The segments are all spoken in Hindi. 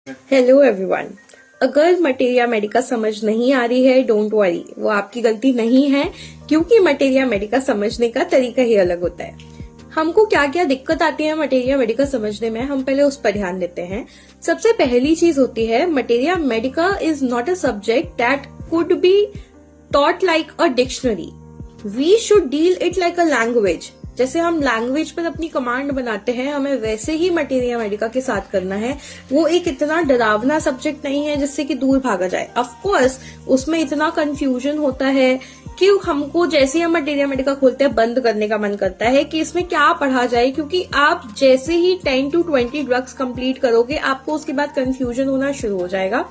Hello everyone. अगर मटेरिया मेडिका समझ नहीं आ रही है, डोंट वरी, वो आपकी गलती नहीं है, क्योंकि मटेरिया मेडिका समझने का तरीका ही अलग होता है। हमको क्या क्या दिक्कत आती है मटेरिया मेडिका समझने में, हम पहले उस पर ध्यान देते हैं। सबसे पहली चीज होती है, materia Medica is not a subject that could be taught like a dictionary. We should deal it like a language. जैसे हम लैंग्वेज पर अपनी कमांड बनाते हैं, हमें वैसे ही मटेरिया मेडिका के साथ करना है। वो एक इतना डरावना सब्जेक्ट नहीं है जिससे कि दूर भागा जाए। ऑफ कोर्स उसमें इतना कंफ्यूजन होता है कि हमको जैसे ही हम मटेरिया मेडिका खोलते हैं बंद करने का मन करता है कि इसमें क्या पढ़ा जाए, क्योंकि आप जैसे ही 10 to 20 ड्रग्स कंप्लीट करोगे आपको उसके बाद कंफ्यूजन होना शुरू हो जाएगा।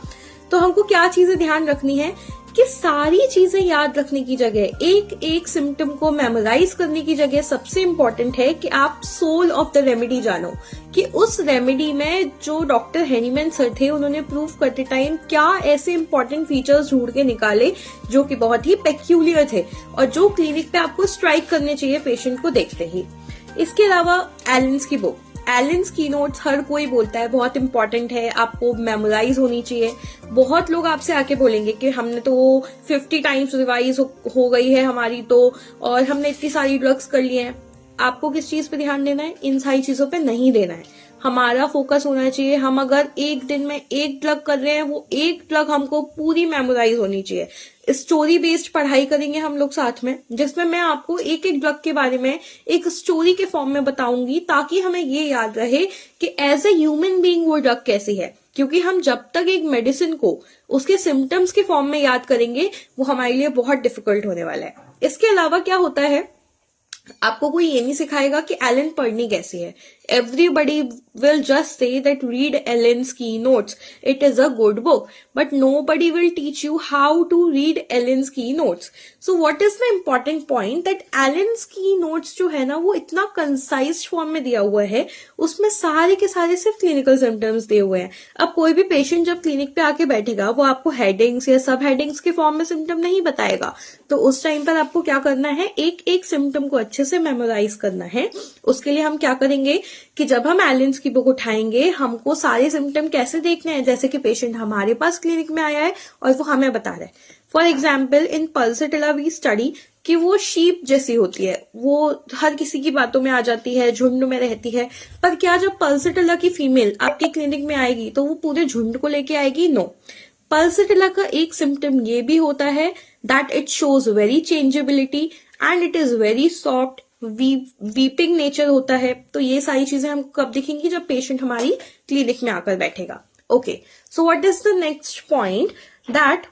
तो हमको क्या चीजें ध्यान रखनी है कि सारी चीजें याद रखने की जगह, एक एक सिम्टम को मेमोराइज करने की जगह सबसे इम्पोर्टेंट है कि आप सोल ऑफ द रेमेडी जानो कि उस रेमेडी में जो डॉक्टर हेनीमैन सर थे उन्होंने प्रूव करते टाइम क्या ऐसे इम्पोर्टेंट फीचर्स ढूंढ के निकाले जो कि बहुत ही पेक्यूलियर थे और जो क्लिनिक पे आपको स्ट्राइक करने चाहिए पेशेंट को देखते ही। इसके अलावा एलेंस की बुक, एलेंस की नोट्स हर कोई बोलता है बहुत इंपॉर्टेंट है, आपको मेमोराइज होनी चाहिए। बहुत लोग आपसे आके बोलेंगे कि हमने तो 50 टाइम्स रिवाइज हो गई है हमारी तो, और हमने इतनी सारी ड्रग्स कर लिए हैं। आपको किस चीज पे ध्यान देना है? इन सारी चीजों पे नहीं देना है। हमारा फोकस होना चाहिए, हम अगर एक दिन में एक ड्रग कर रहे हैं, वो एक ड्रग हमको पूरी मेमोराइज होनी चाहिए। स्टोरी बेस्ड पढ़ाई करेंगे हम लोग साथ में, जिसमें मैं आपको एक एक ड्रग के बारे में एक स्टोरी के फॉर्म में बताऊंगी, ताकि हमें ये याद रहे कि एज ए ह्यूमन बीइंग वो ड्रग कैसी है। क्योंकि हम जब तक एक मेडिसिन को उसके सिम्टम्स के फॉर्म में याद करेंगे वो हमारे लिए बहुत डिफिकल्ट होने वाला है। इसके अलावा क्या होता है, आपको कोई ये नहीं सिखाएगा कि एलन पढ़नी कैसी है। Everybody will just say that read Allen's की notes, it is a good book, but nobody will teach you how to read Allen's की notes. So what is the important point, that Allen's की नोट्स जो है ना वो इतना कंसाइज फॉर्म में दिया हुआ है, उसमें सारे के सारे सिर्फ क्लिनिकल सिम्टम्स दिए हुए हैं। अब कोई भी पेशेंट जब क्लिनिक पे आके बैठेगा वो आपको हेडिंग्स या सब हेडिंग्स के फॉर्म में सिम्टम नहीं बताएगा। तो उस टाइम पर आपको क्या करना है, एक एक सिम्टम को अच्छे से मेमोराइज करना है। उसके लिए हम क्या करेंगे कि जब हम एलेन्स की बुक उठाएंगे, हमको सारे सिम्टम कैसे देखने हैं, जैसे कि पेशेंट हमारे पास क्लिनिक में आया है और वो हमें बता रहा है। For example in Pulsatilla we study कि वो शीप जैसी होती है, वो हर किसी की बातों में आ जाती है, झुंड में रहती है। पर क्या जब पल्सेटिला की फीमेल आपके क्लिनिक में आएगी तो वो पूरे झुंड को लेके आएगी? नो। पल्सेटिला का एक सिम्टम ये भी होता है that it shows very changeability and it is very soft, weeping nature होता है। तो ये सारी चीजें हमको कब दिखेंगी, जब पेशेंट हमारी क्लिनिक में आकर बैठेगा। Okay, so what is the next point, that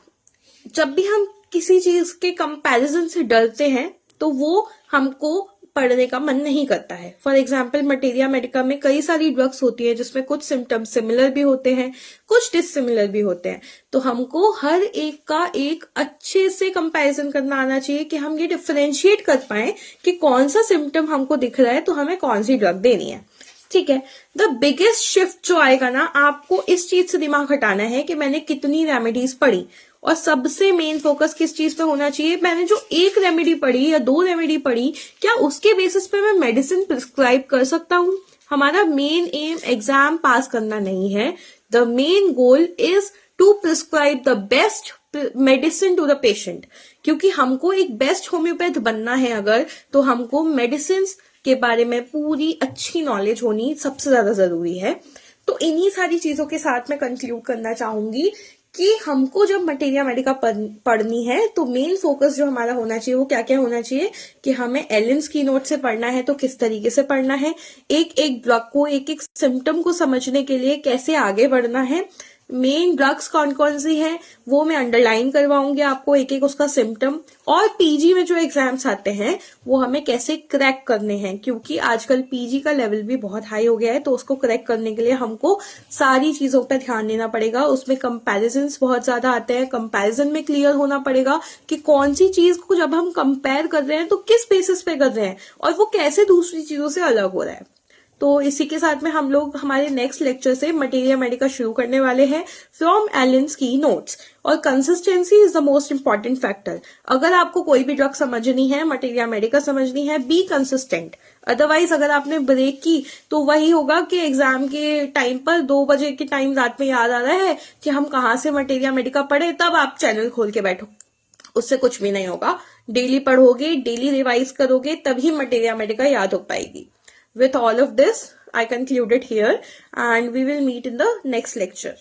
जब भी हम किसी चीज के कंपैरिजन से डरते हैं तो वो हमको पढ़ने का मन नहीं करता है। फॉर एग्जाम्पल मटेरिया मेडिका में कई सारी ड्रग्स होती है जिसमें कुछ सिम्टम्स सिमिलर भी होते हैं, कुछ डिसिमिलर भी होते हैं। तो हमको हर एक का एक अच्छे से कंपैरिजन करना आना चाहिए कि हम ये डिफरेंशिएट कर पाए कि कौन सा सिम्टम हमको दिख रहा है तो हमें कौन सी ड्रग देनी है। ठीक है, द बिगेस्ट शिफ्ट जो आएगा ना, आपको इस चीज से दिमाग हटाना है कि मैंने कितनी रेमेडीज पढ़ी, और सबसे मेन फोकस किस चीज पे होना चाहिए, मैंने जो एक रेमेडी पढ़ी या 2 रेमेडी पढ़ी, क्या उसके बेसिस पे मैं मेडिसिन प्रिस्क्राइब कर सकता हूँ। हमारा मेन एम एग्जाम पास करना नहीं है। The main goal is to prescribe the best medicine to the patient, क्योंकि हमको एक बेस्ट होम्योपैथ बनना है अगर, तो हमको मेडिसिन के बारे में पूरी अच्छी नॉलेज होनी सबसे ज्यादा जरूरी है। तो इन्हीं सारी चीजों के साथ मैं कंक्लूड करना चाहूंगी कि हमको जब मटेरिया मेडिका पढ़नी है तो मेन फोकस जो हमारा होना चाहिए वो क्या क्या होना चाहिए, कि हमें एलेन्स की नोट से पढ़ना है तो किस तरीके से पढ़ना है, एक एक ड्रग को, एक एक सिम्टम को समझने के लिए कैसे आगे बढ़ना है, मेन ड्रग्स कौन कौन सी है वो मैं अंडरलाइन करवाऊंगी आपको, एक एक उसका सिम्टम, और पीजी में जो एग्जाम्स आते हैं वो हमें कैसे क्रैक करने हैं, क्योंकि आजकल पीजी का लेवल भी बहुत हाई हो गया है। तो उसको क्रैक करने के लिए हमको सारी चीजों पर ध्यान देना पड़ेगा। उसमें कंपैरिजंस बहुत ज्यादा आते हैं, कंपैरिजन में क्लियर होना पड़ेगा कि कौन सी चीज को जब हम कंपेयर कर रहे हैं तो किस बेसिस पे कर रहे हैं और वो कैसे दूसरी चीजों से अलग हो रहा है। तो इसी के साथ में हम लोग हमारे नेक्स्ट लेक्चर से मटेरिया मेडिका शुरू करने वाले हैं फ्रॉम एलेन्स की नोट्स। और consistency is the most important factor. अगर आपको कोई भी ड्रग समझनी है, मटेरिया मेडिका समझनी है, बी कंसिस्टेंट। अदरवाइज अगर आपने ब्रेक की तो वही होगा कि एग्जाम के टाइम पर 2 बजे के टाइम रात में याद आ रहा है कि हम कहाँ से मटेरिया मेडिका पढ़े, तब आप चैनल खोल के बैठो, उससे कुछ भी नहीं होगा। डेली पढ़ोगे, डेली रिवाइज करोगे, तभी मटेरिया मेडिका याद हो पाएगी। With all of this, I conclude it here and we will meet in the next lecture.